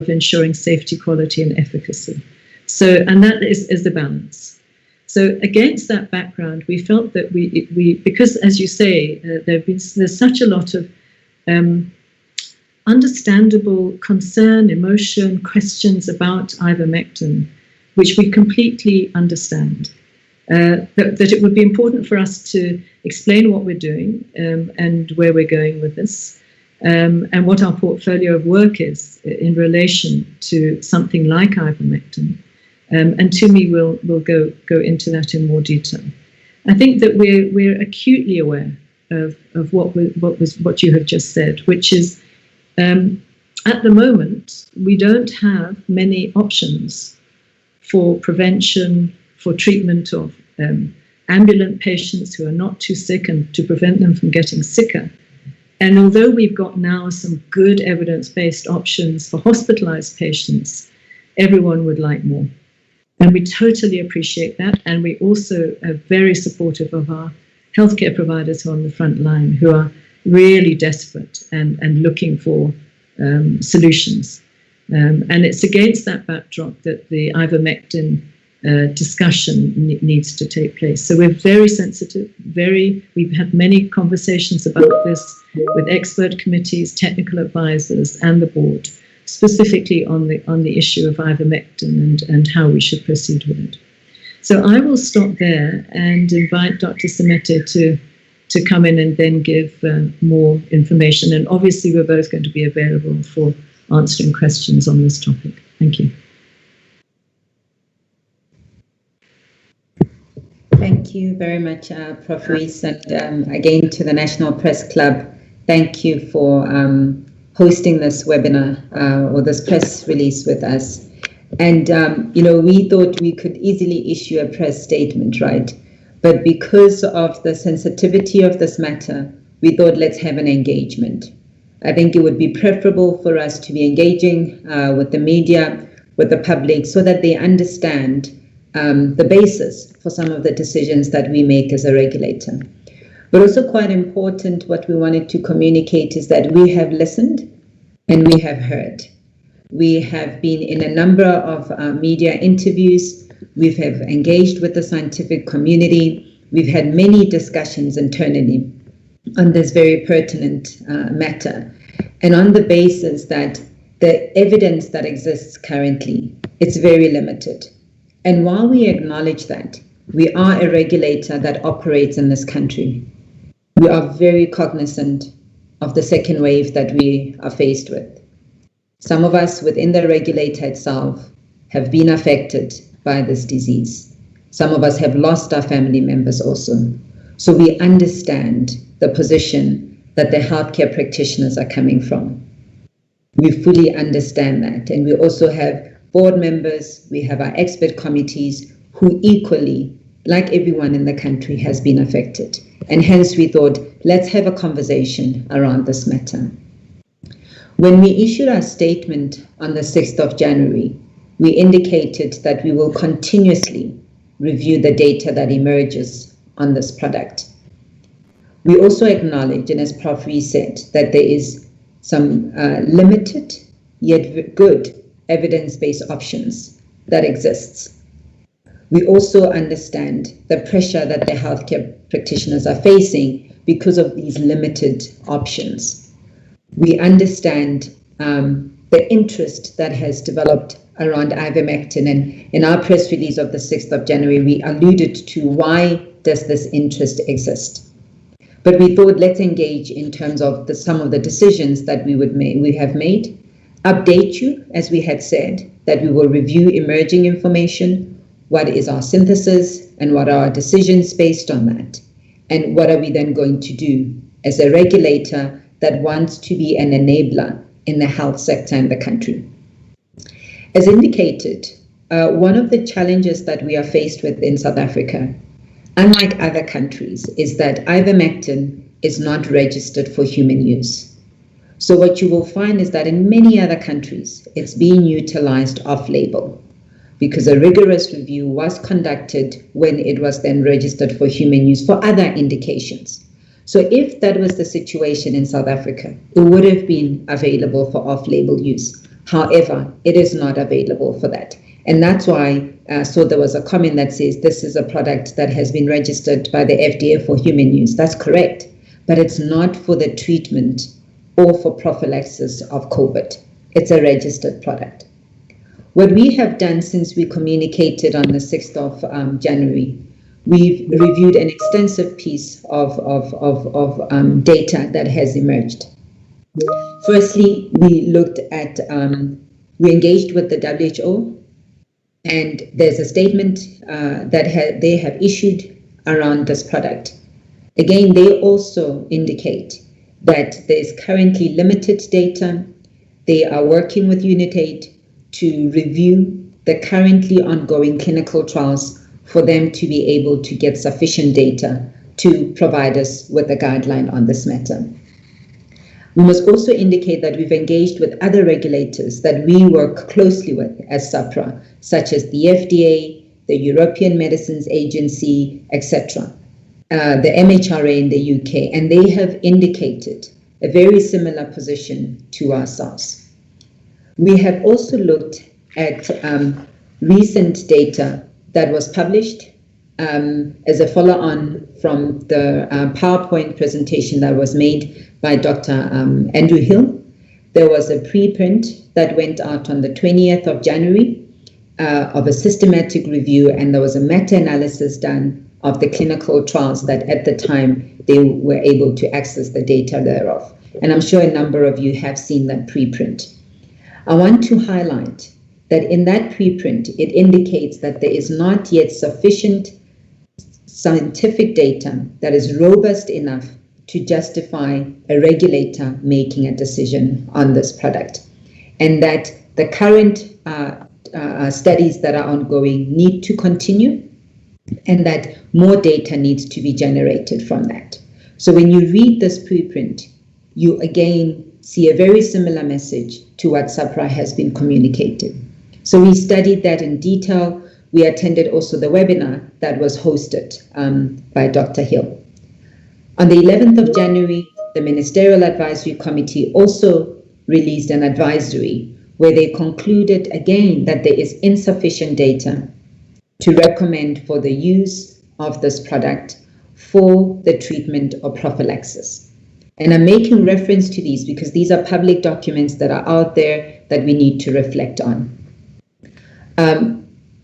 of ensuring safety, quality, and efficacy. So, and that is the balance. So against that background, we felt that we because, as you say, there's such a lot of understandable concern, emotion, questions about ivermectin, which we completely understand. That it would be important for us to explain what we're doing and where we're going with this, and what our portfolio of work is in relation to something like ivermectin. And Tumi will go into that in more detail. I think that we're acutely aware of what you have just said, which is at the moment we don't have many options for prevention, for treatment of ambulant patients who are not too sick and to prevent them from getting sicker. And although we've got now some good evidence-based options for hospitalized patients, everyone would like more. And we totally appreciate that. And we also are very supportive of our healthcare providers who are on the front line, who are really desperate and looking for solutions. And it's against that backdrop that the ivermectin discussion needs to take place. So we're very sensitive, we've had many conversations about this with expert committees, technical advisors, and the board, specifically on the issue of ivermectin and how we should proceed with it. So I will stop there and invite Dr. Semete to come in and then give more information. And obviously we're both going to be available for answering questions on this topic. Thank you. Thank you very much, Prof. Rees, and again to the National Press Club. Thank you for hosting this webinar or this press release with us. And, we thought we could easily issue a press statement, right? But because of the sensitivity of this matter, we thought let's have an engagement. I think it would be preferable for us to be engaging with the media, with the public, so that they understand the basis for some of the decisions that we make as a regulator. But also quite important, what we wanted to communicate is that we have listened and we have heard. We have been in a number of media interviews. We have engaged with the scientific community. We've had many discussions internally on this very pertinent matter. And on the basis that the evidence that exists currently, it's very limited. And while we acknowledge that, we are a regulator that operates in this country, we are very cognizant of the second wave that we are faced with. Some of us within the regulator itself have been affected by this disease. Some of us have lost our family members also. So we understand the position that the healthcare practitioners are coming from. We fully understand that. And we also have board members, we have our expert committees who equally, like everyone in the country, has been affected. And hence we thought, let's have a conversation around this matter. When we issued our statement on the 6th of January, we indicated that we will continuously review the data that emerges on this product. We also acknowledge, and as Prof. Rees said, that there is some limited yet good evidence-based options that exists. We also understand the pressure that the healthcare practitioners are facing because of these limited options. We understand the interest that has developed around ivermectin, and in our press release of the 6th of January, we alluded to why does this interest exist. But we thought let's engage in terms of some of the decisions that we have made, update you, as we had said, that we will review emerging information, what is our synthesis, and what are our decisions based on that, and what are we then going to do as a regulator that wants to be an enabler in the health sector in the country. As indicated, one of the challenges that we are faced with in South Africa, unlike other countries, is that ivermectin is not registered for human use. So what you will find is that in many other countries, it's being utilized off-label because a rigorous review was conducted when it was then registered for human use for other indications. So if that was the situation in South Africa, it would have been available for off-label use. However, it is not available for that. And that's why, so there was a comment that says this is a product that has been registered by the FDA for human use. That's correct, but it's not for the treatment or for prophylaxis of COVID. It's a registered product. What we have done since we communicated on the 6th of January, we've reviewed an extensive piece of data that has emerged. Firstly, we looked at, we engaged with the WHO, and there's a statement that they have issued around this product. Again, they also indicate that there's currently limited data. They are working with UNITAID to review the currently ongoing clinical trials for them to be able to get sufficient data to provide us with a guideline on this matter. We must also indicate that we've engaged with other regulators that we work closely with as SAHPRA, such as the FDA, the European Medicines Agency, etc., the MHRA in the UK, and they have indicated a very similar position to ourselves. We have also looked at recent data that was published as a follow-on from the PowerPoint presentation that was made by Dr. Andrew Hill. There was a preprint that went out on the 20th of January of a systematic review, and there was a meta-analysis done of the clinical trials that at the time they were able to access the data thereof. And I'm sure a number of you have seen that preprint. I want to highlight that in that preprint, it indicates that there is not yet sufficient scientific data that is robust enough to justify a regulator making a decision on this product, and that the current studies that are ongoing need to continue, and that more data needs to be generated from that. So when you read this preprint, you again see a very similar message to what SAHPRA has been communicating. So we studied that in detail. We attended also the webinar that was hosted by Dr. Hill. On the 11th of January, the Ministerial Advisory Committee also released an advisory where they concluded again that there is insufficient data to recommend for the use of this product for the treatment or prophylaxis. And I'm making reference to these because these are public documents that are out there that we need to reflect on.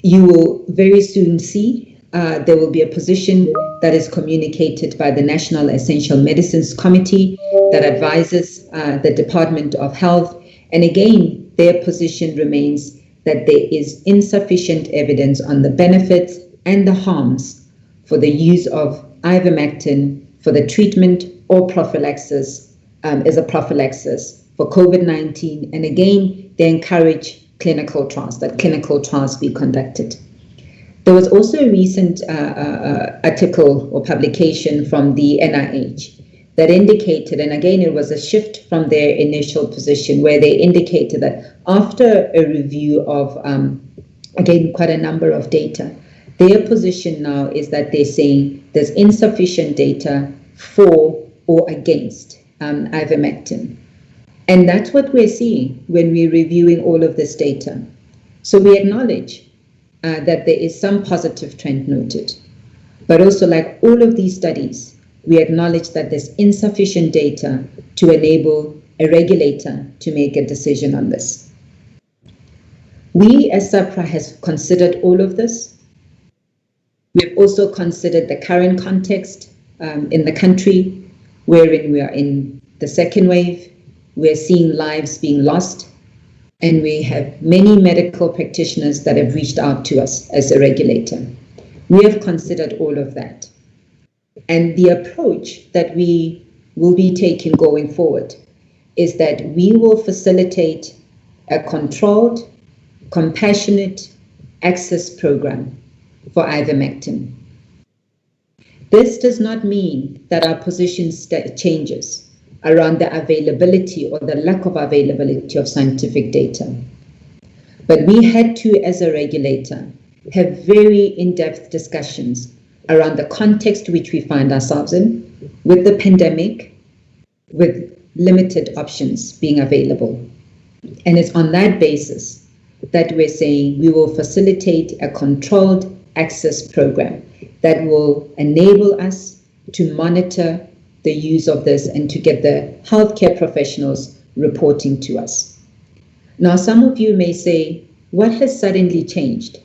You will very soon see there will be a position that is communicated by the National Essential Medicines Committee that advises the Department of Health. And again, their position remains that there is insufficient evidence on the benefits and the harms for the use of ivermectin for the treatment or prophylaxis as a prophylaxis for COVID-19. And again, they encourage clinical trials, that clinical trials be conducted. There was also a recent article or publication from the NIH that indicated, and again, it was a shift from their initial position where they indicated that after a review of, again, quite a number of data, their position now is that they're saying there's insufficient data for or against ivermectin. And that's what we're seeing when we're reviewing all of this data. So we acknowledge that there is some positive trend noted, but also like all of these studies, we acknowledge that there's insufficient data to enable a regulator to make a decision on this. We as SAHPRA has considered all of this. We've also considered the current context in the country, wherein we are in the second wave. We're seeing lives being lost, and we have many medical practitioners that have reached out to us as a regulator. We have considered all of that. And the approach that we will be taking going forward is that we will facilitate a controlled, compassionate access program for ivermectin. This does not mean that our position changes around the availability or the lack of availability of scientific data. But we had to, as a regulator, have very in-depth discussions around the context which we find ourselves in, with the pandemic, with limited options being available. And it's on that basis that we're saying we will facilitate a controlled access program that will enable us to monitor the use of this and to get the healthcare professionals reporting to us. Now, some of you may say, what has suddenly changed?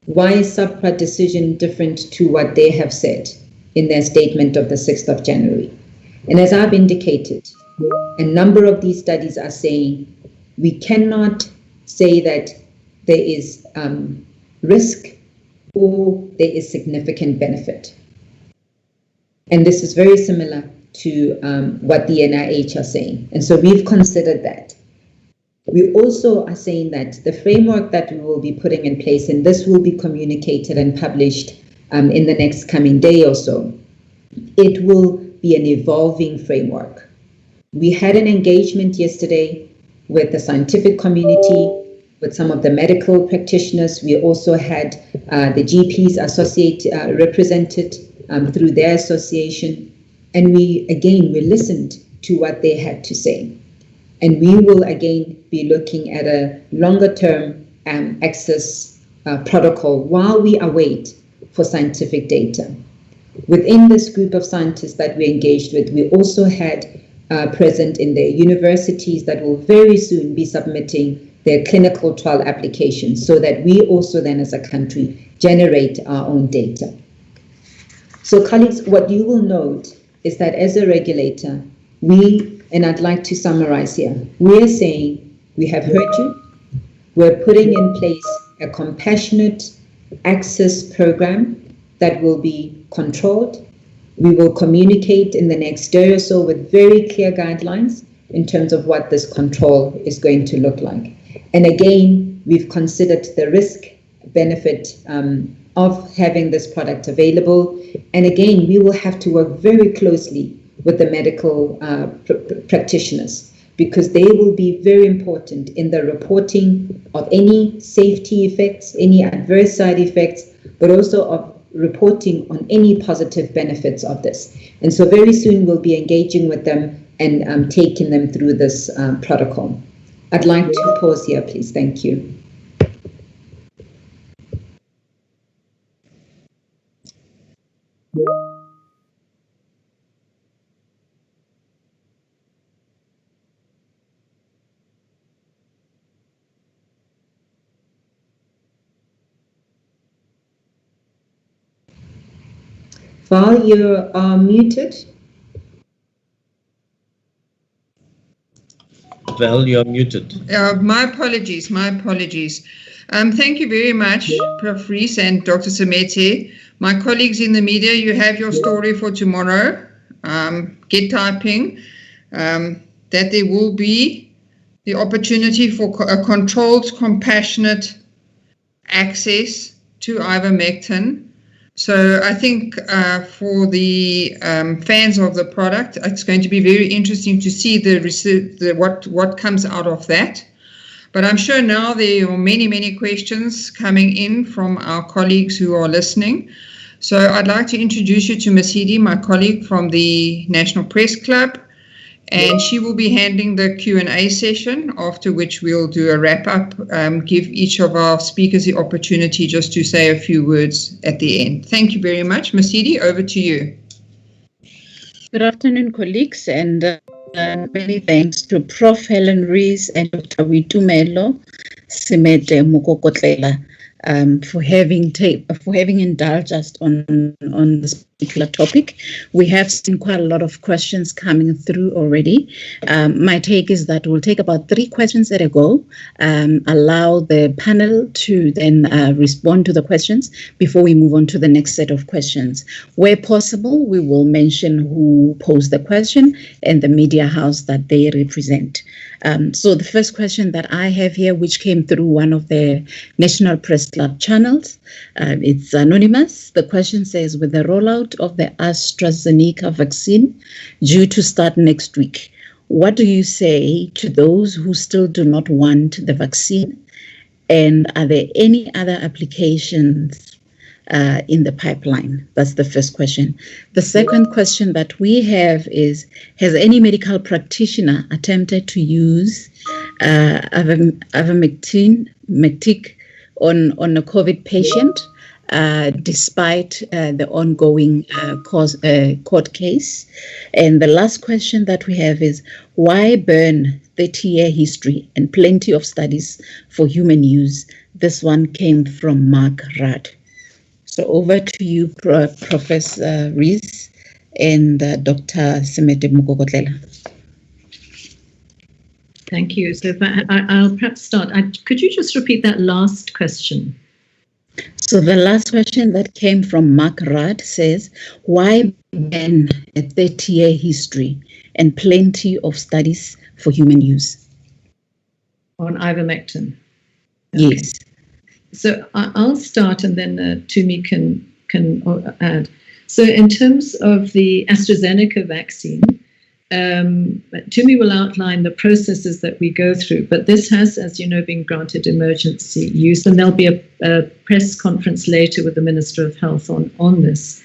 Why is SAHPRA decision different to what they have said in their statement of the 6th of January? And as I've indicated, a number of these studies are saying we cannot say that there is risk or there is significant benefit. And this is very similar to what the NIH are saying. And so we've considered that. We also are saying that the framework that we will be putting in place, and this will be communicated and published in the next coming day or so, it will be an evolving framework. We had an engagement yesterday with the scientific community, with some of the medical practitioners. We also had the GPs represented through their association. And we listened to what they had to say. And we will again be looking at a longer term access protocol while we await for scientific data. Within this group of scientists that we engaged with, we also had present in the universities that will very soon be submitting their clinical trial applications so that we also then as a country generate our own data. So colleagues, what you will note is that as a regulator, and I'd like to summarize here, we're saying we have heard you, we're putting in place a compassionate access program that will be controlled. We will communicate in the next day or so with very clear guidelines in terms of what this control is going to look like. And again, we've considered the risk benefit of having this product available. And again, we will have to work very closely with the medical practitioners because they will be very important in the reporting of any safety effects, any adverse side effects, but also of reporting on any positive benefits of this. And so very soon we'll be engaging with them and taking them through this protocol. I'd like to pause here, please. Thank you. Val, you are muted. Val, you're muted. My apologies. Thank you very much, Prof. Rees and Dr. Semete. My colleagues in the media, you have your story for tomorrow. Get typing. That there will be the opportunity for a controlled, compassionate access to ivermectin. So I think for the fans of the product, it's going to be very interesting to see what comes out of that. But I'm sure now there are many questions coming in from our colleagues who are listening. So I'd like to introduce you to Masidi, my colleague from the National Press Club, and she will be handling the Q&A session, after which we'll do a wrap-up, give each of our speakers the opportunity just to say a few words at the end. Thank you very much. Masidi, over to you. Good afternoon, colleagues, and many thanks to Prof. Helen Rees and Dr. Witumelo Semete Mukokotlela for having indulged us on this particular topic. We have seen quite a lot of questions coming through already. My take is that we'll take about 3 questions at a go, allow the panel to then respond to the questions before we move on to the next set of questions. Where possible, we will mention who posed the question and the media house that they represent. So the first question that I have here, which came through one of the National Press Club channels, it's anonymous. The question says, with the rollout of the AstraZeneca vaccine due to start next week, what do you say to those who still do not want the vaccine? And are there any other applications in the pipeline? That's the first question. The second question that we have is, has any medical practitioner attempted to use Ivermectin on a COVID patient despite the ongoing court case? And the last question that we have is, why burn 30-year history and plenty of studies for human use? This one came from Mark Rudd. So over to you, Professor Rees and Dr. Semete Mukokotlela. Thank you. So I'll perhaps start. Could you just repeat that last question? So the last question that came from Mark Rudd says, why ban a 30-year history and plenty of studies for human use? On ivermectin. Yes. So I'll start, and then Tumi can add. So in terms of the AstraZeneca vaccine, Tumi will outline the processes that we go through, but this has, as you know, been granted emergency use, and there'll be a press conference later with the Minister of Health on this.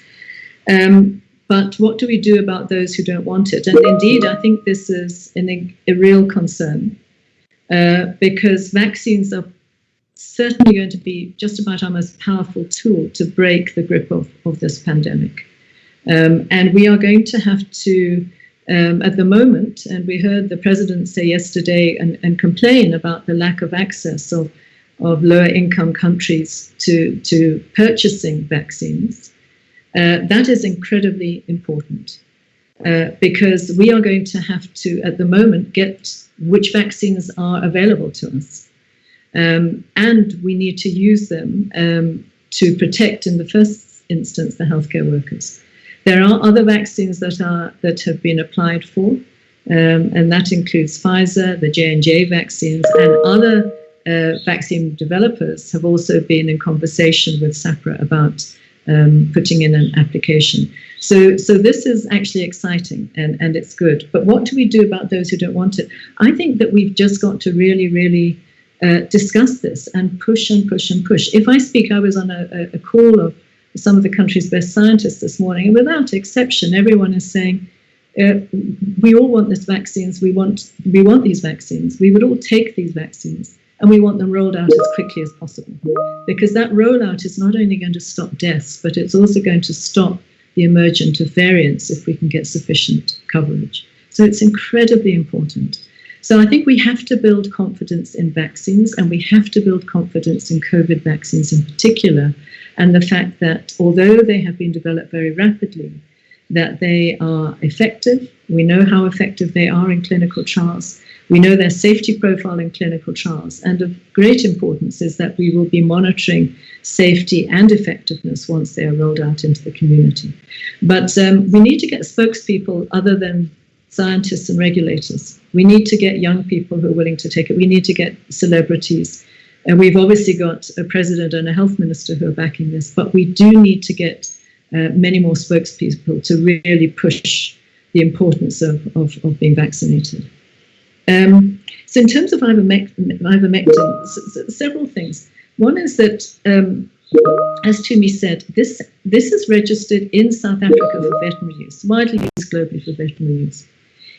But what do we do about those who don't want it? And indeed, I think this is a real concern, because vaccines are certainly going to be just about our most powerful tool to break the grip of this pandemic. And we are going to have to, at the moment, and we heard the President say yesterday and complain about the lack of access of lower income countries to purchasing vaccines. That is incredibly important, because we are going to have to, at the moment, get which vaccines are available to us. And we need to use them to protect, in the first instance, the healthcare workers. There are other vaccines that have been applied for, and that includes Pfizer, the J&J vaccines, and other vaccine developers have also been in conversation with SAHPRA about putting in an application. So this is actually exciting, and it's good. But what do we do about those who don't want it? I think that we've just got to really, really discuss this and push and push and push. If I speak, I was on a call of some of the country's best scientists this morning, and without exception, everyone is saying, we all want these vaccines, we want these vaccines, we would all take these vaccines, and we want them rolled out as quickly as possible. Because that rollout is not only going to stop deaths, but it's also going to stop the emergence of variants if we can get sufficient coverage. So it's incredibly important. So I think we have to build confidence in vaccines, and we have to build confidence in COVID vaccines in particular, and the fact that although they have been developed very rapidly, that they are effective. We know how effective they are in clinical trials. We know their safety profile in clinical trials. And of great importance is that we will be monitoring safety and effectiveness once they are rolled out into the community. But we need to get spokespeople other than scientists and regulators. We need to get young people who are willing to take it. We need to get celebrities. And we've obviously got a president and a health minister who are backing this, but we do need to get many more spokespeople to really push the importance of being vaccinated. So in terms of ivermectin, several things. One is that, as Tumi said, this is registered in South Africa for veterinary use, widely used globally for veterinary use.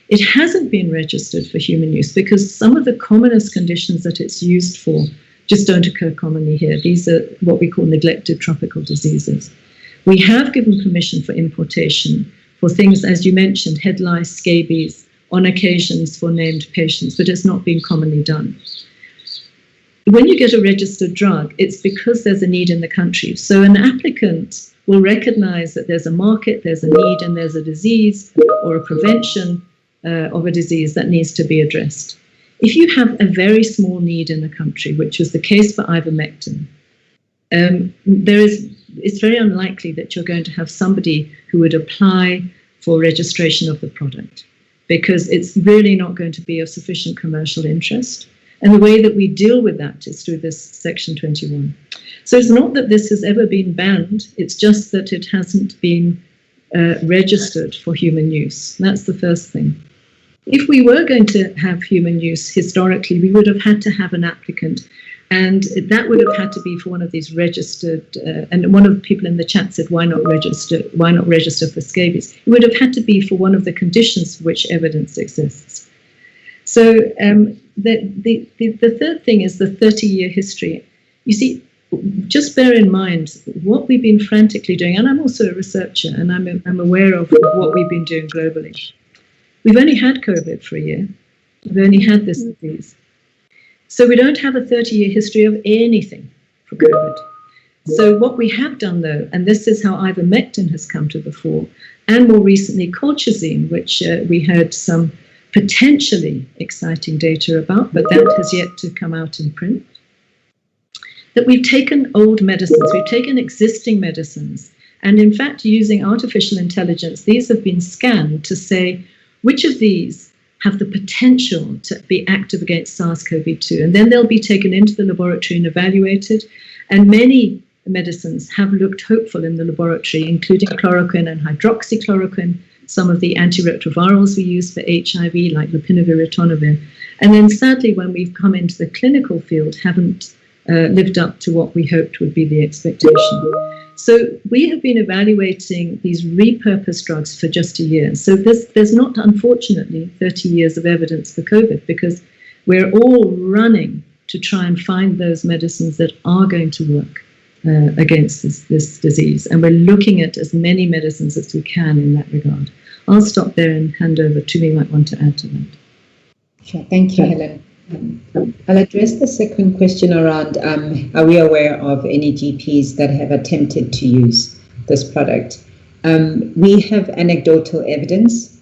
It hasn't been registered for human use because some of the commonest conditions that it's used for just don't occur commonly here. These are what we call neglected tropical diseases. We have given permission for importation for things, as you mentioned, head lice, scabies, on occasions for named patients, but it's not been commonly done. When you get a registered drug, it's because there's a need in the country. So an applicant will recognize that there's a market, there's a need, and there's a disease or a prevention of a disease that needs to be addressed. If you have a very small need in the country, which was the case for ivermectin, it's very unlikely that you're going to have somebody who would apply for registration of the product, because it's really not going to be of sufficient commercial interest. And the way that we deal with that is through this Section 21. So it's not that this has ever been banned, it's just that it hasn't been registered for human use. That's the first thing. If we were going to have human use historically, we would have had to have an applicant, and that would have had to be for one of these registered, and one of the people in the chat said, why not register for scabies? It would have had to be for one of the conditions for which evidence exists. So the third thing is the 30-year history. You see, just bear in mind what we've been frantically doing, and I'm also a researcher, and I'm aware of what we've been doing globally. We've only had COVID for a year. We've only had this disease. So we don't have a 30-year history of anything for COVID. So what we have done, though, and this is how ivermectin has come to the fore, and more recently colchicine, which we heard some potentially exciting data about, but that has yet to come out in print, that we've taken old medicines, we've taken existing medicines, and in fact, using artificial intelligence, these have been scanned to say which of these have the potential to be active against SARS-CoV-2. And then they'll be taken into the laboratory and evaluated. And many medicines have looked hopeful in the laboratory, including chloroquine and hydroxychloroquine, some of the antiretrovirals we use for HIV, like lopinavir, ritonavir. And then sadly, when we've come into the clinical field, haven't lived up to what we hoped would be the expectation. So we have been evaluating these repurposed drugs for just a year. So there's not, unfortunately, 30 years of evidence for COVID, because we're all running to try and find those medicines that are going to work against this disease. And we're looking at as many medicines as we can in that regard. I'll stop there and hand over. Tumi might want to add to that. Sure. Thank you, Helen. I'll address the second question around, are we aware of any GPs that have attempted to use this product? We have anecdotal evidence,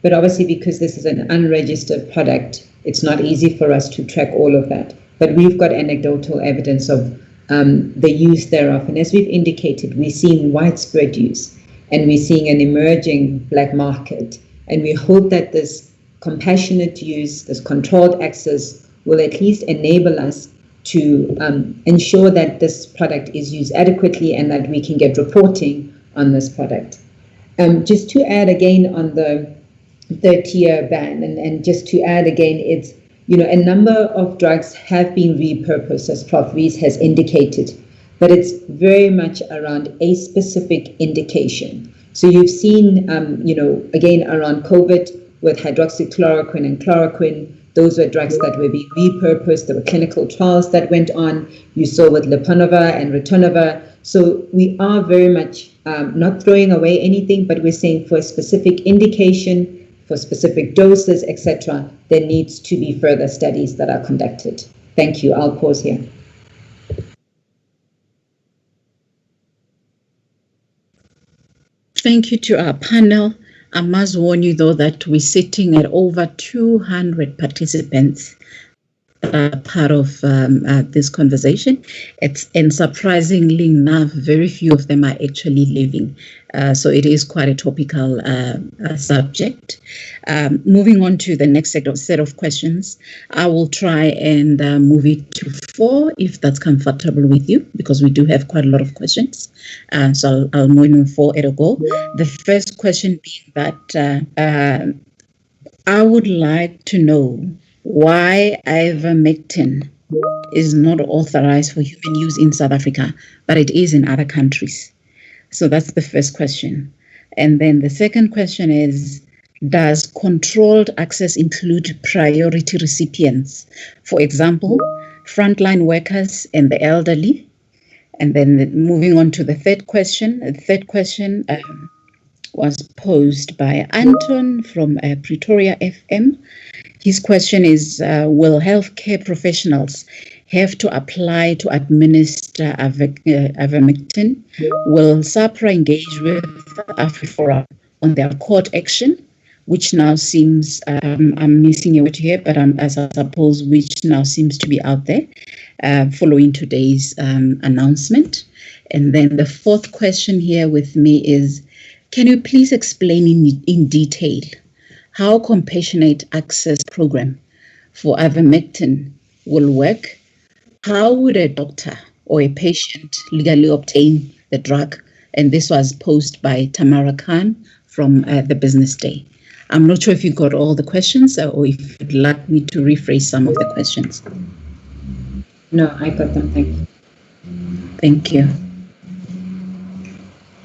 but obviously because this is an unregistered product, it's not easy for us to track all of that. But we've got anecdotal evidence of the use thereof. And as we've indicated, we're seeing widespread use, and we're seeing an emerging black market. And we hope that this compassionate use, this controlled access, will at least enable us to ensure that this product is used adequately and that we can get reporting on this product. Just to add again on the 30-year ban, and just to add again, it's, a number of drugs have been repurposed, as Prof. Rees has indicated, but it's very much around a specific indication. So you've seen, again, around COVID, with hydroxychloroquine and chloroquine, those were drugs that were being repurposed. There were clinical trials that went on. You saw with leponavir and ritonavir. So we are very much not throwing away anything, but we're saying for a specific indication, for specific doses, etc., there needs to be further studies that are conducted. Thank you. I'll pause here. Thank you to our panel. I must warn you, though, that we're sitting at over 200 participants that are part of this conversation. And surprisingly enough, very few of them are actually living. So it is quite a topical subject. Moving on to the next set of questions, I will try and move it to 4, if that's comfortable with you, because we do have quite a lot of questions. So I'll move in 4 at a go. The first question being that I would like to know why ivermectin is not authorized for human use in South Africa, but it is in other countries. So that's the first question. And then the second question is, does controlled access include priority recipients? For example, frontline workers and the elderly. And then moving on to the third question. The third question was posed by Anton from Pretoria FM. His question is, will healthcare professionals have to apply to administer ivermectin? Will SAHPRA engage with AfriForum on their court action, which now seems, I'm missing a word here, but as I suppose, which now seems to be out there following today's announcement? And then the fourth question here with me is, can you please explain in detail how compassionate access program for ivermectin will work? How would a doctor or a patient legally obtain the drug? And this was posed by Tamara Khan from the Business Day. I'm not sure if you got all the questions or if you'd like me to rephrase some of the questions. No, I got them. Thank you. Thank you.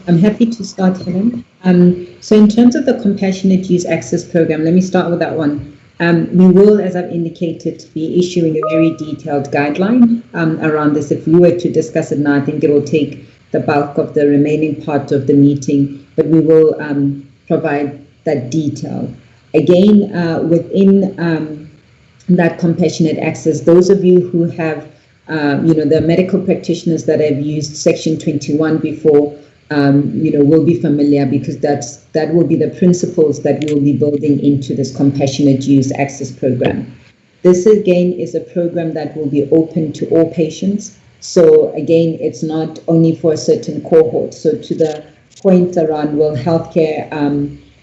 I'm happy to start, Helen. So in terms of the Compassionate Use Access Program, let me start with that one. We will, as I've indicated, be issuing a very detailed guideline around this. If we were to discuss it now, I think it will take the bulk of the remaining part of the meeting, but we will provide that detail. Again, within that compassionate access, those of you who have, the medical practitioners that have used Section 21 before, will be familiar, because that will be the principles that we will be building into this compassionate use access program. This again is a program that will be open to all patients. So again, it's not only for a certain cohort. So to the point around, will healthcare,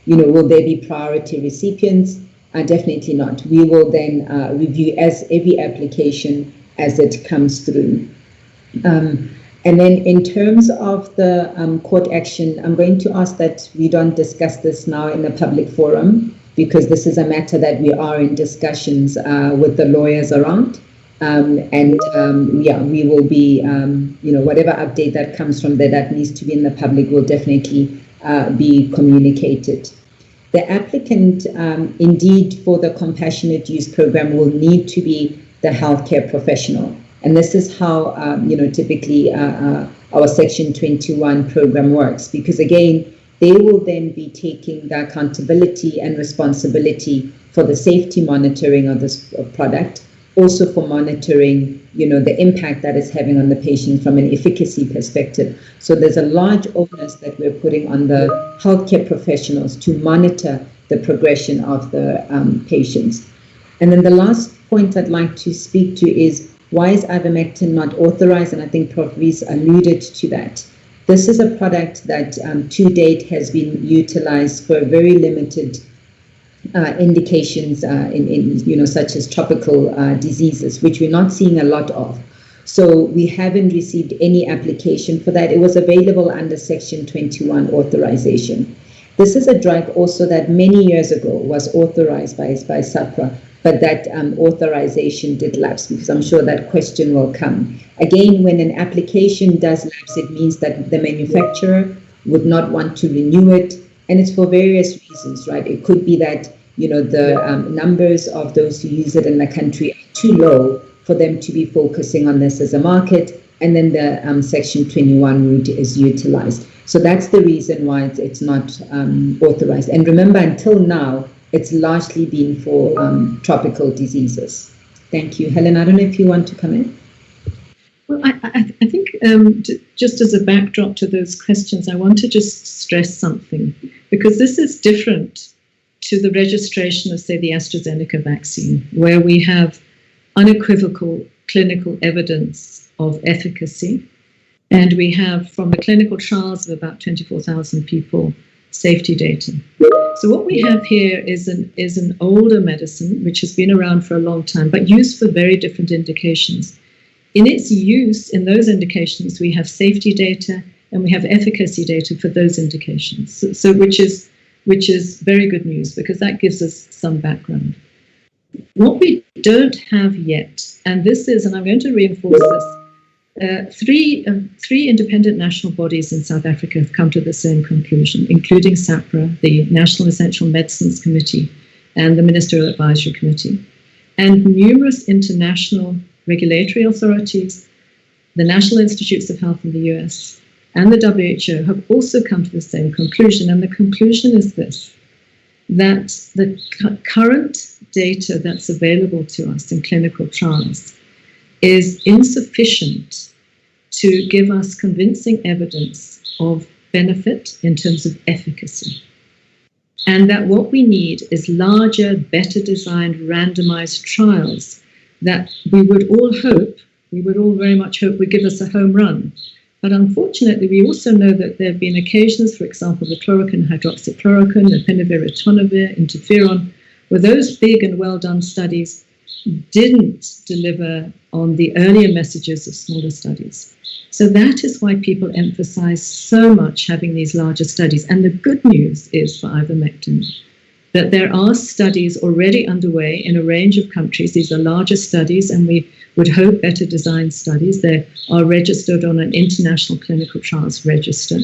will there be priority recipients? Definitely not. We will then review as every application as it comes through. And then in terms of the court action, I'm going to ask that we don't discuss this now in a public forum, because this is a matter that we are in discussions with the lawyers around. We will be, whatever update that comes from there that needs to be in the public will definitely be communicated. The applicant, indeed, for the compassionate use program will need to be the healthcare professional. And this is how, typically our Section 21 program works, because again, they will then be taking the accountability and responsibility for the safety monitoring of this product, also for monitoring, the impact that it's having on the patient from an efficacy perspective. So there's a large onus that we're putting on the healthcare professionals to monitor the progression of the patients. And then the last point I'd like to speak to is, why is Ivermectin not authorized? And I think Prof. Rees alluded to that. This is a product that to date has been utilized for very limited indications in such as tropical diseases, which we're not seeing a lot of. So we haven't received any application for that. It was available under Section 21 authorization. This is a drug also that many years ago was authorized by SAHPRA, but that authorization did lapse, because I'm sure that question will come. Again, when an application does lapse, it means that the manufacturer would not want to renew it, and it's for various reasons, right? It could be that, the numbers of those who use it in the country are too low for them to be focusing on this as a market, and then the Section 21 route is utilized. So that's the reason why it's not authorized. And remember, until now, it's largely been for tropical diseases. Thank you. Helen, I don't know if you want to come in. Well, I think just as a backdrop to those questions, I want to just stress something, because this is different to the registration of, say, the AstraZeneca vaccine, where we have unequivocal clinical evidence of efficacy, and we have, from the clinical trials of about 24,000 people, safety data. So what we have here is an older medicine, which has been around for a long time, but used for very different indications. In its use in those indications, we have safety data and we have efficacy data for those indications. So which is very good news, because that gives us some background. What we don't have yet, and this is, and I'm going to reinforce this, three independent national bodies in South Africa have come to the same conclusion, including SAHPRA, the National Essential Medicines Committee, and the Ministerial Advisory Committee, and numerous international regulatory authorities, the National Institutes of Health in the US, and the WHO have also come to the same conclusion. And the conclusion is this, that the current data that's available to us in clinical trials is insufficient to give us convincing evidence of benefit in terms of efficacy. And that what we need is larger, better designed, randomized trials that we would all very much hope would give us a home run. But unfortunately, we also know that there have been occasions, for example, the chloroquine, hydroxychloroquine, lopinavir, ritonavir, interferon, where those big and well-done studies didn't deliver on the earlier messages of smaller studies. So that is why people emphasize so much having these larger studies. And the good news is for ivermectin that there are studies already underway in a range of countries. These are larger studies, and we would hope better designed studies. They are registered on an international clinical trials register.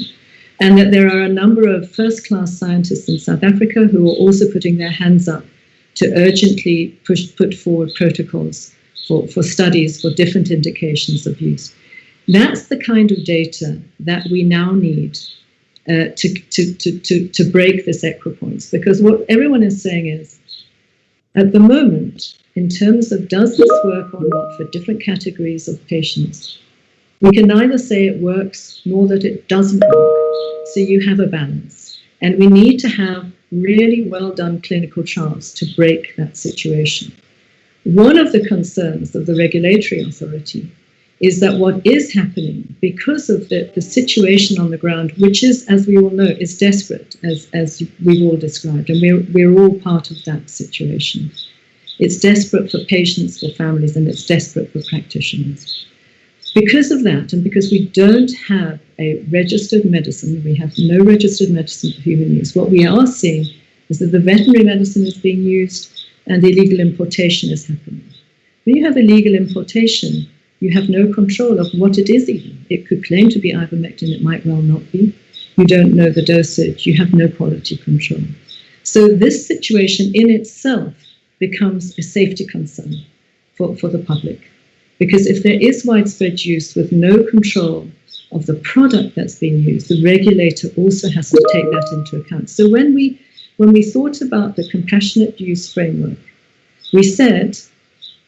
And that there are a number of first-class scientists in South Africa who are also putting their hands up to urgently put forward protocols for studies for different indications of use. That's the kind of data that we now need to break this equipoise. Because what everyone is saying is, at the moment, in terms of does this work or not for different categories of patients, we can neither say it works nor that it doesn't work. So you have a balance. And we need to have really well done clinical trials to break that situation. One of the concerns of the regulatory authority is that what is happening, because of the situation on the ground, which is, as we all know, is desperate, as we've all described, and we're all part of that situation. It's desperate for patients, for families, and it's desperate for practitioners. Because of that, and because we don't have a registered medicine, we have no registered medicine for human use, what we are seeing is that the veterinary medicine is being used and illegal importation is happening. When you have illegal importation, you have no control of what it is even. It could claim to be ivermectin, it might well not be. You don't know the dosage, you have no quality control. So this situation in itself becomes a safety concern for the public. Because if there is widespread use with no control of the product that's being used, the regulator also has to take that into account. So when we thought about the compassionate use framework, we said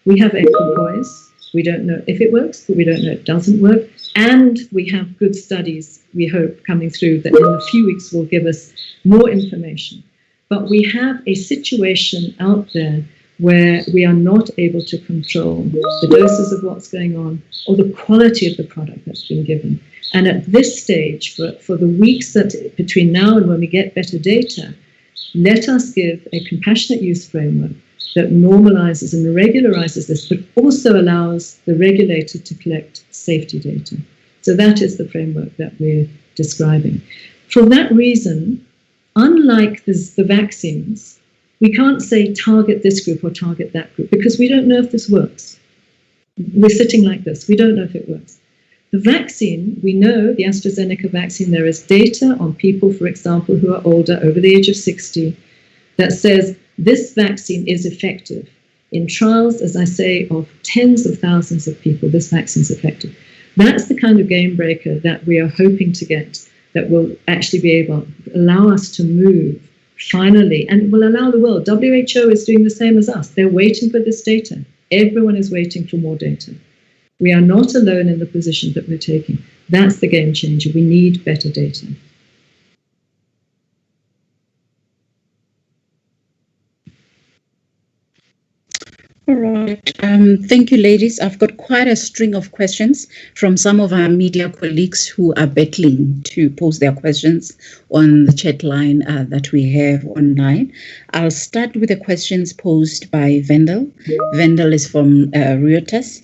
we have equipoise. We don't know if it works, but we don't know if it doesn't work. And we have good studies, we hope, coming through that in a few weeks will give us more information. But we have a situation out there where we are not able to control the doses of what's going on or the quality of the product that's been given. And at this stage, for the weeks that between now and when we get better data, let us give a compassionate use framework that normalizes and regularizes this, but also allows the regulator to collect safety data. So that is the framework that we're describing. For that reason, unlike the vaccines, we can't say target this group or target that group because we don't know if this works. We're sitting like this. We don't know if it works. The vaccine, we know the AstraZeneca vaccine, there is data on people, for example, who are older, over the age of 60, that says this vaccine is effective. In trials, as I say, of tens of thousands of people, this vaccine is effective. That's the kind of game breaker that we are hoping to get that will actually be able to allow us to move finally, and will allow the world. WHO is doing the same as us. They're waiting for this data. Everyone is waiting for more data. We are not alone in the position that we're taking. That's the game changer. We need better data. All right. Thank you, ladies. I've got quite a string of questions from some of our media colleagues who are battling to post their questions on the chat line that we have online. I'll start with the questions posed by Vendel. Vendel is from Reuters.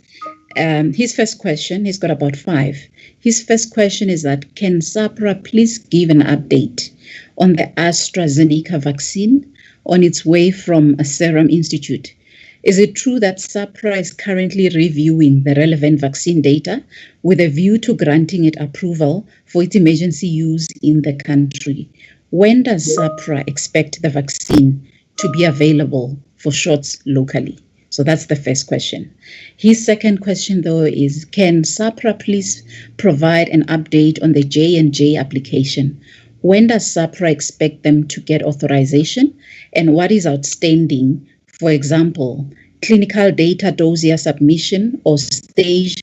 His first question, he's got about 5. His first question is that, can SAHPRA please give an update on the AstraZeneca vaccine on its way from a Serum Institute? Is it true that SAHPRA is currently reviewing the relevant vaccine data with a view to granting it approval for its emergency use in the country? When does SAHPRA expect the vaccine to be available for shots locally? So that's the first question. His second question, though, is, can SAHPRA please provide an update on the J&J application? When does SAHPRA expect them to get authorization? And what is outstanding? For example, clinical data dossier submission or stage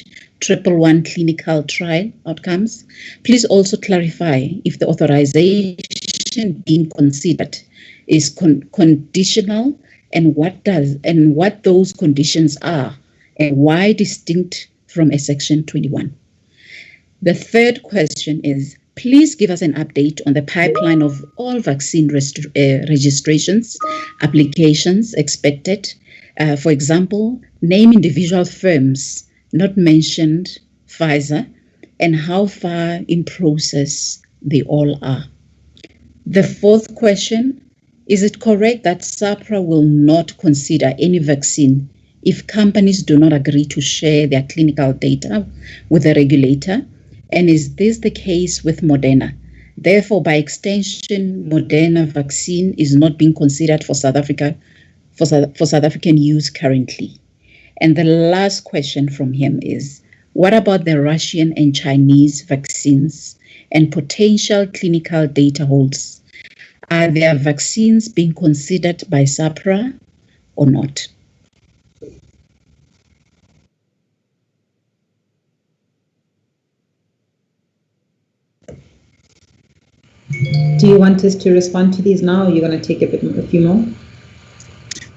111 clinical trial outcomes. Please also clarify if the authorization being considered is conditional and what those conditions are and why distinct from a Section 21. The third question is, please give us an update on the pipeline of all vaccine registrations, applications expected. For example, name individual firms not mentioned, Pfizer, and how far in process they all are. The fourth question Is it correct that SAHPRA will not consider any vaccine if companies do not agree to share their clinical data with the regulator? And is this the case with Moderna? Therefore, by extension, Moderna vaccine is not being considered for South Africa, for South African use currently. And the last question from him is, what about the Russian and Chinese vaccines and potential clinical data holds? Are their vaccines being considered by SAHPRA or not? Do you want us to respond to these now, or you're going to take a few more?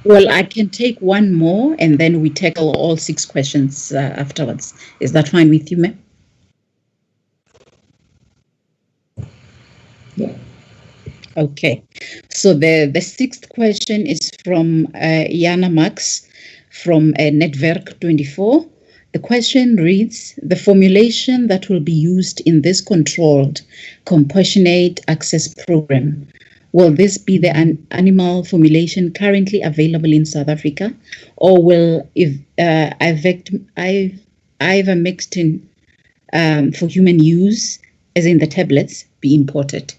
Well, I can take one more and then we tackle all 6 questions afterwards. Is that fine with you, ma'am? Yeah. Okay. So the 6th question is from Jana Max from Netwerk 24. The question reads, the formulation that will be used in this controlled compassionate access program, will this be the animal formulation currently available in South Africa, or will Ivermectin for human use, as in the tablets, be imported?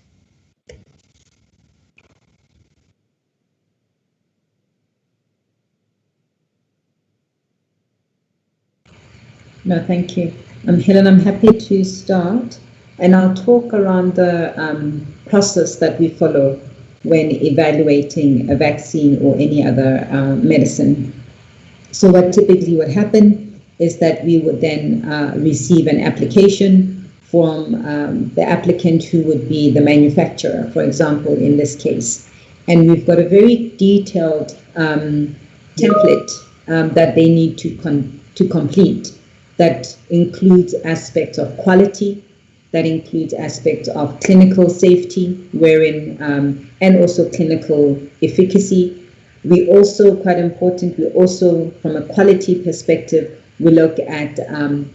No, thank you. Helen, I'm happy to start, and I'll talk around the process that we follow when evaluating a vaccine or any other medicine. So what typically would happen is that we would then receive an application from the applicant, who would be the manufacturer, for example, in this case. And we've got a very detailed template that they need to complete. That includes aspects of quality, that includes aspects of clinical safety, wherein and also clinical efficacy. We also, quite important, we also, from a quality perspective, we look at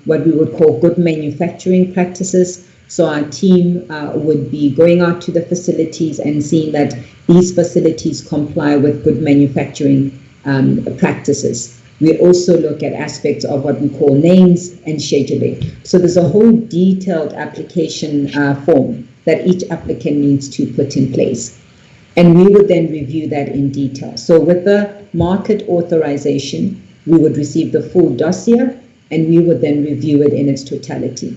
what we would call good manufacturing practices. So our team would be going out to the facilities and seeing that these facilities comply with good manufacturing practices. We also look at aspects of what we call names and scheduling. So there's a whole detailed application form that each applicant needs to put in place. And we would then review that in detail. So with the market authorization, we would receive the full dossier and we would then review it in its totality.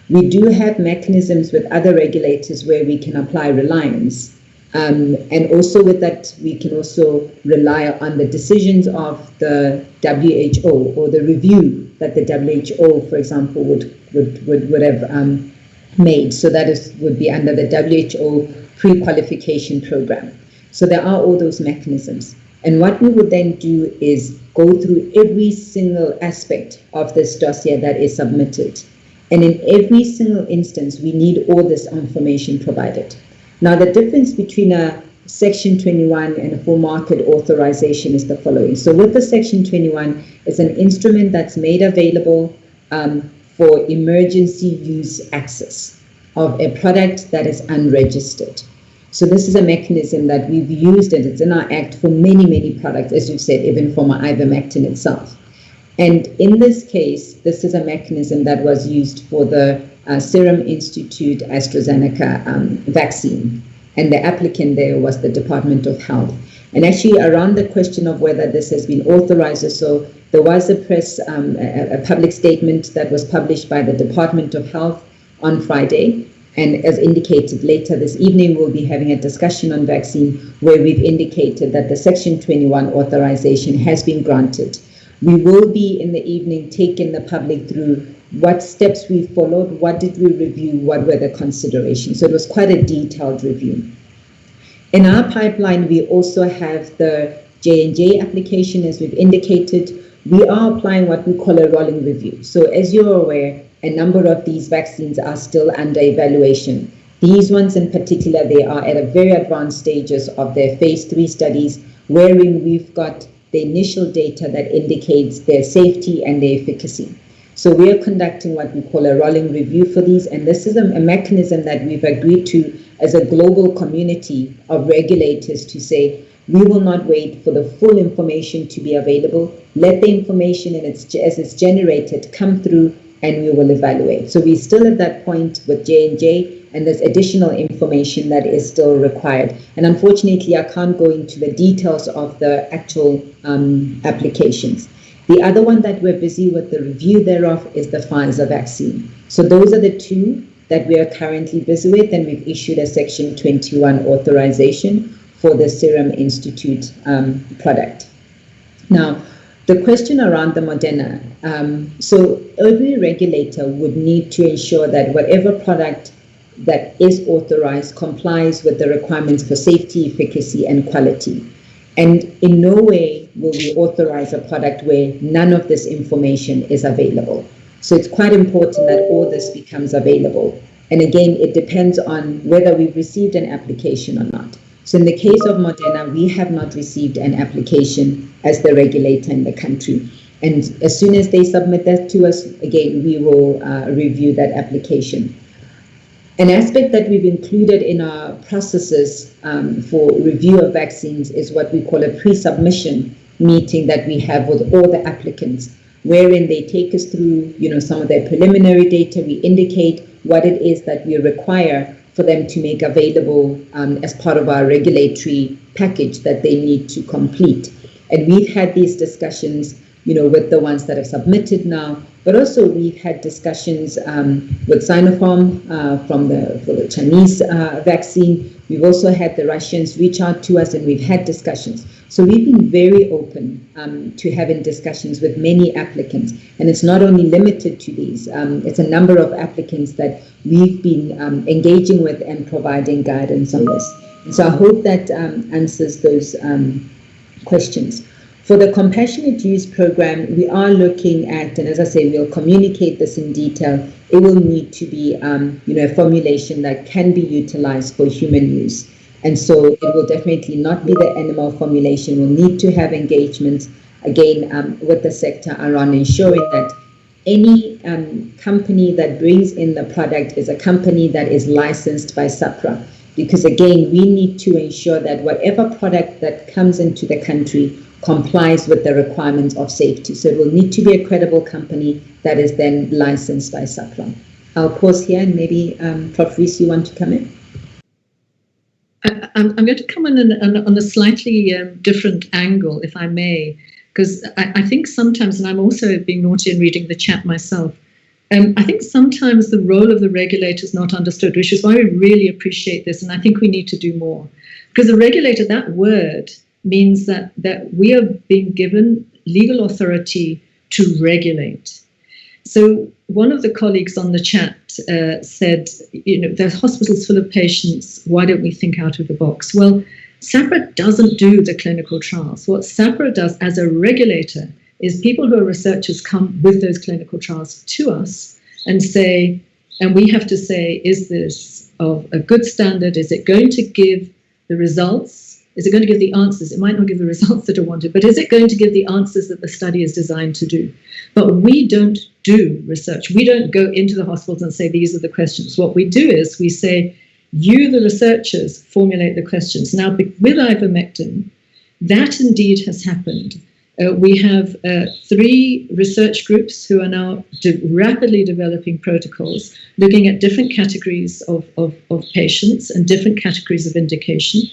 We do have mechanisms with other regulators where we can apply reliance. And also with that, we can also rely on the decisions of the WHO or the review that the WHO, for example, would have made. So that would be under the WHO pre-qualification program. So there are all those mechanisms. And what we would then do is go through every single aspect of this dossier that is submitted. And in every single instance, we need all this information provided. Now, the difference between a Section 21 and a full market authorization is the following. So with the Section 21, it's an instrument that's made available for emergency use access of a product that is unregistered. So this is a mechanism that we've used, and it's in our Act for many, many products, as you've said, even for my Ivermectin itself. And in this case, this is a mechanism that was used for the Serum Institute AstraZeneca vaccine. And the applicant there was the Department of Health. And actually around the question of whether this has been authorized, so there was a press, a public statement that was published by the Department of Health on Friday. And as indicated, later this evening, we'll be having a discussion on vaccine where we've indicated that the Section 21 authorization has been granted. We will be in the evening taking the public through what steps we followed, what did we review, what were the considerations. So it was quite a detailed review. In our pipeline, we also have the J&J application, as we've indicated. We are applying what we call a rolling review. So as you're aware, a number of these vaccines are still under evaluation. These ones in particular, they are at a very advanced stages of their phase 3 studies, wherein we've got the initial data that indicates their safety and their efficacy. So we are conducting what we call a rolling review for these, and this is a mechanism that we've agreed to as a global community of regulators to say, we will not wait for the full information to be available. Let the information as it's generated come through, and we will evaluate. So we're still at that point with J&J, and there's additional information that is still required. And unfortunately, I can't go into the details of the actual applications. The other one that we're busy with the review thereof is the Pfizer vaccine. So those are the two that we are currently busy with, and we've issued a Section 21 authorization for the Serum Institute product. Now, the question around the Moderna, so every regulator would need to ensure that whatever product that is authorized complies with the requirements for safety, efficacy, and quality. And in no way will we authorize a product where none of this information is available. So it's quite important that all this becomes available. And again, it depends on whether we've received an application or not. So in the case of Moderna, we have not received an application as the regulator in the country. And as soon as they submit that to us, again, we will review that application. An aspect that we've included in our processes for review of vaccines is what we call a pre-submission meeting that we have with all the applicants, wherein they take us through, some of their preliminary data. We indicate what it is that we require for them to make available as part of our regulatory package that they need to complete. And we've had these discussions, with the ones that have submitted now, but also we've had discussions with Sinopharm for the Chinese vaccine. We've also had the Russians reach out to us, and we've had discussions. So we've been very open to having discussions with many applicants. And it's not only limited to these, it's a number of applicants that we've been engaging with and providing guidance on this. And so I hope that answers those questions. For the compassionate use program, we are looking at, and as I say, we'll communicate this in detail. It will need to be, a formulation that can be utilized for human use. And so it will definitely not be the animal formulation. We'll need to have engagements, again, with the sector around ensuring that any company that brings in the product is a company that is licensed by SAHPRA. Because again, we need to ensure that whatever product that comes into the country complies with the requirements of safety. So it will need to be a credible company that is then licensed by SAHPRA. I'll pause here, and maybe Prof. Rees, you want to come in? I'm going to come in on a slightly different angle, if I may, because I think sometimes, and I'm also being naughty and reading the chat myself, I think sometimes the role of the regulator is not understood, which is why we really appreciate this, and I think we need to do more. Because the regulator, that word, means that we are being given legal authority to regulate. So one of the colleagues on the chat said, the hospital's full of patients, why don't we think out of the box? Well, SAHPRA doesn't do the clinical trials. What SAHPRA does as a regulator is people who are researchers come with those clinical trials to us and say, and we have to say, is this of a good standard? Is it going to give the results? Is it going to give the answers? It might not give the results that are wanted, but is it going to give the answers that the study is designed to do? But we don't do research. We don't go into the hospitals and say, these are the questions. What we do is we say, you, the researchers, formulate the questions. Now, with ivermectin, that indeed has happened. We have 3 research groups who are now rapidly developing protocols, looking at different categories of patients and different categories of indication.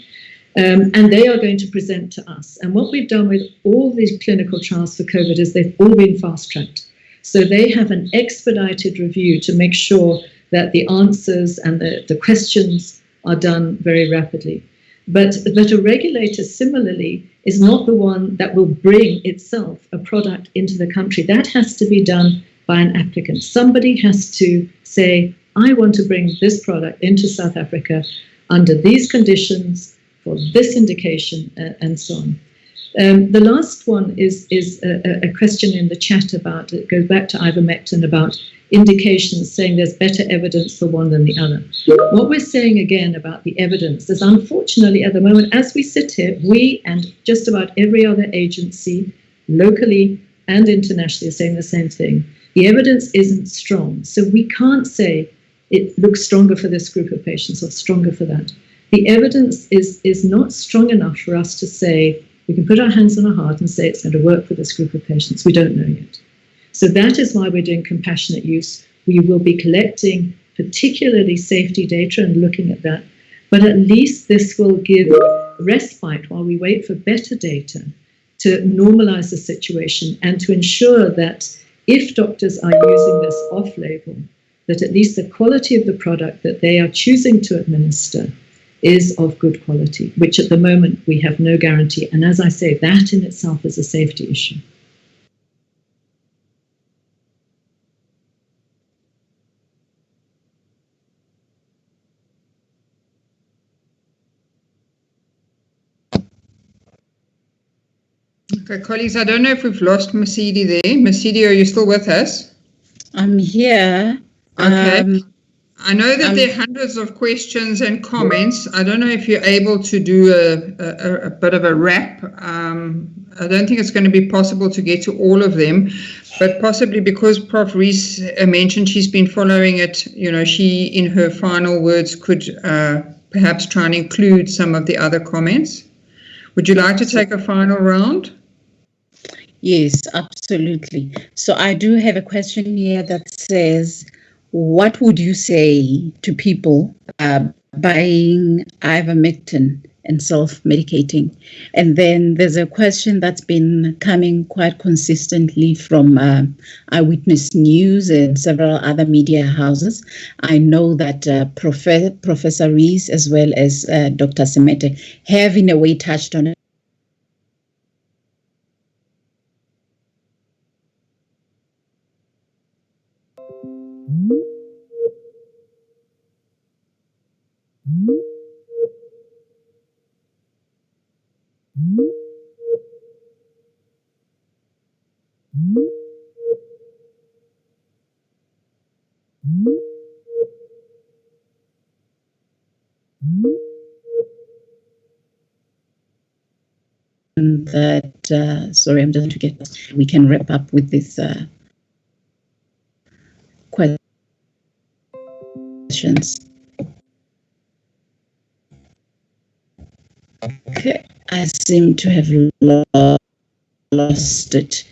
And they are going to present to us. And what we've done with all these clinical trials for COVID is they've all been fast-tracked. So they have an expedited review to make sure that the answers and the questions are done very rapidly. But a regulator, similarly, is not the one that will bring itself a product into the country. That has to be done by an applicant. Somebody has to say, I want to bring this product into South Africa under these conditions, for this indication, and so on. The last one is a question in the chat about, it goes back to ivermectin, about indications saying there's better evidence for one than the other. What we're saying again about the evidence is, unfortunately at the moment, as we sit here, we and just about every other agency, locally and internationally, are saying the same thing. The evidence isn't strong. So we can't say it looks stronger for this group of patients or stronger for that. The evidence is not strong enough for us to say, we can put our hands on our heart and say it's going to work for this group of patients. We don't know yet. So that is why we're doing compassionate use. We will be collecting particularly safety data and looking at that. But at least this will give respite while we wait for better data to normalize the situation and to ensure that if doctors are using this off-label, that at least the quality of the product that they are choosing to administer is of good quality, which at the moment we have no guarantee. And as I say, that in itself is a safety issue. Okay, colleagues, I don't know if we've lost Masidi there. Masidi, are you still with us? I'm here. Okay. I know that there are hundreds of questions and comments. I don't know if you're able to do a bit of a wrap. I don't think it's going to be possible to get to all of them, but possibly because Prof. Rees mentioned she's been following it, she in her final words could perhaps try and include some of the other comments. Would you like to take a final round? Yes, absolutely. So I do have a question here that says, what would you say to people buying ivermectin and self-medicating? And then there's a question that's been coming quite consistently from Eyewitness News and several other media houses. I know that Professor Rees as well as Dr. Semete have in a way touched on it. That sorry, I'm just to get. We can wrap up with this questions. Okay, I seem to have lost it.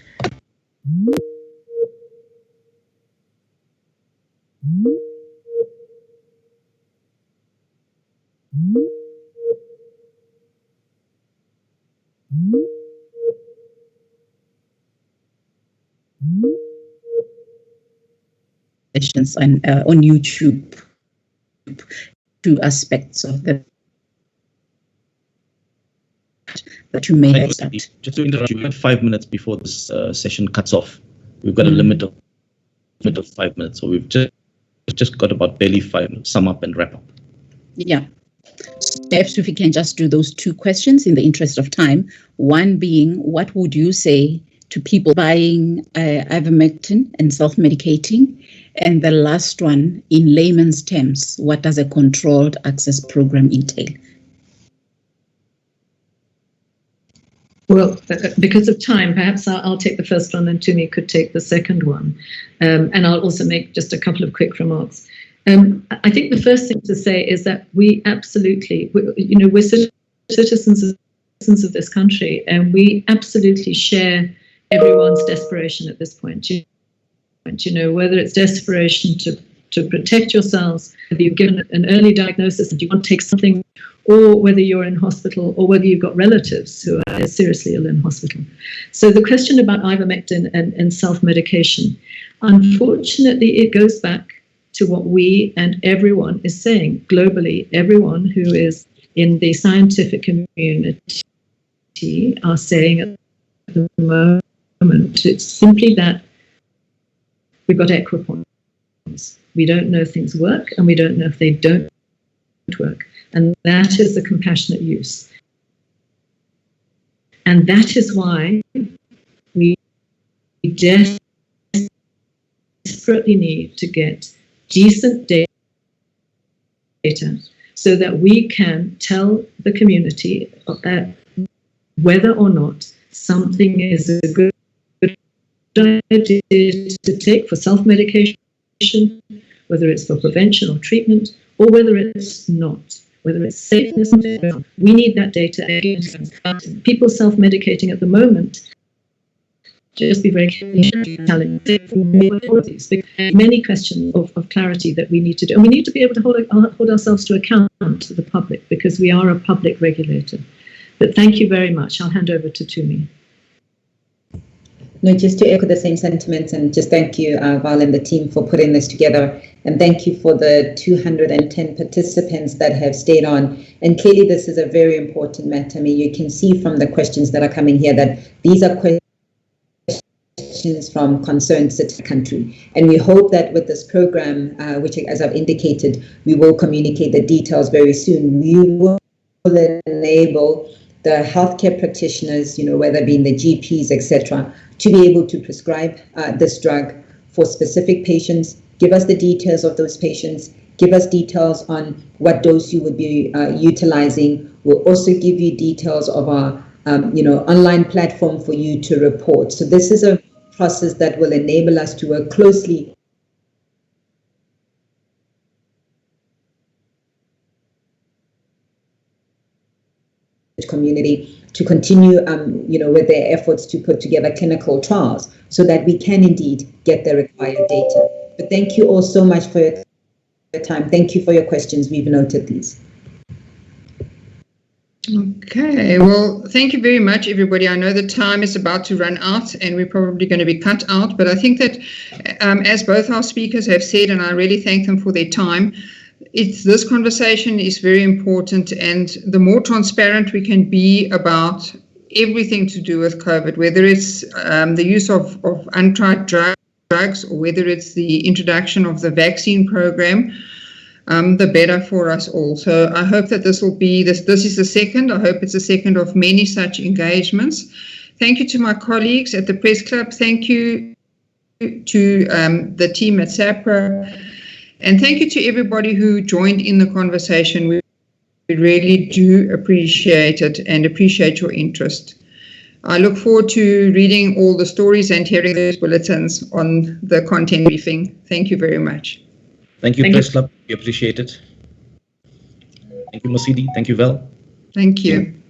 On YouTube, two aspects of the that you may have started. Just to interrupt you, 5 minutes before this session cuts off. We've got a limit of 5 minutes, so we've just got about barely 5 minutes. Sum up and wrap up. Yeah. So perhaps if we can just do those two questions in the interest of time. One being, what would you say to people buying ivermectin and self-medicating? And the last one, in layman's terms, what does a controlled access program entail? Well, because of time, perhaps I'll take the first one and Tumi could take the second one. And I'll also make just a couple of quick remarks. I think the first thing to say is that we absolutely, we're citizens of this country, and we absolutely share everyone's desperation at this point. Whether it's desperation to protect yourselves, whether you've given an early diagnosis and you want to take something, or whether you're in hospital, or whether you've got relatives who are seriously ill in hospital. So the question about ivermectin and self-medication, unfortunately, it goes back to what we and everyone is saying globally. Everyone who is in the scientific community are saying at the moment, it's simply that we've got equipoise. We don't know if things work, and we don't know if they don't work. And that is the compassionate use. And that is why we desperately need to get decent data so that we can tell the community whether or not something is a good idea to take for self-medication, whether it's for prevention or treatment, or whether it's not, whether it's safeness. We need that data. People self-medicating at the moment, just be very challenging. Many questions of clarity that we need to do. And we need to be able to hold ourselves to account to the public, because we are a public regulator. But thank you very much. I'll hand over to Tumi. No, just to echo the same sentiments, and just thank you, Val and the team, for putting this together. And thank you for the 210 participants that have stayed on. And clearly, this is a very important matter. I mean, you can see from the questions that are coming here that these are questions from concerned citizen country. And we hope that with this program, which, as I've indicated, we will communicate the details very soon. We will enable the healthcare practitioners, whether it be in the GPs, etc., to be able to prescribe this drug for specific patients, give us the details of those patients, give us details on what dose you would be utilizing. We'll also give you details of our online platform for you to report. So this is a process that will enable us to work closely community to continue with their efforts to put together clinical trials so that we can indeed get the required data. But thank you all so much for your time. Thank you for your questions. We've noted these. Okay, well, thank you very much, everybody. I know the time is about to run out and we're probably going to be cut out, but I think that as both our speakers have said, and I really thank them for their time, this conversation is very important, and the more transparent we can be about everything to do with COVID, whether it's the use of untried drugs or whether it's the introduction of the vaccine program, the better for us all. So I hope that this will be, this is the second, I hope it's the second of many such engagements. Thank you to my colleagues at the Press Club. Thank you to the team at SAHPRA. And thank you to everybody who joined in the conversation. We really do appreciate it and appreciate your interest. I look forward to reading all the stories and hearing those bulletins on the content briefing. Thank you very much. Thank you, Press Club. We appreciate it. Thank you, Mosidi. Thank you, Val. Thank you.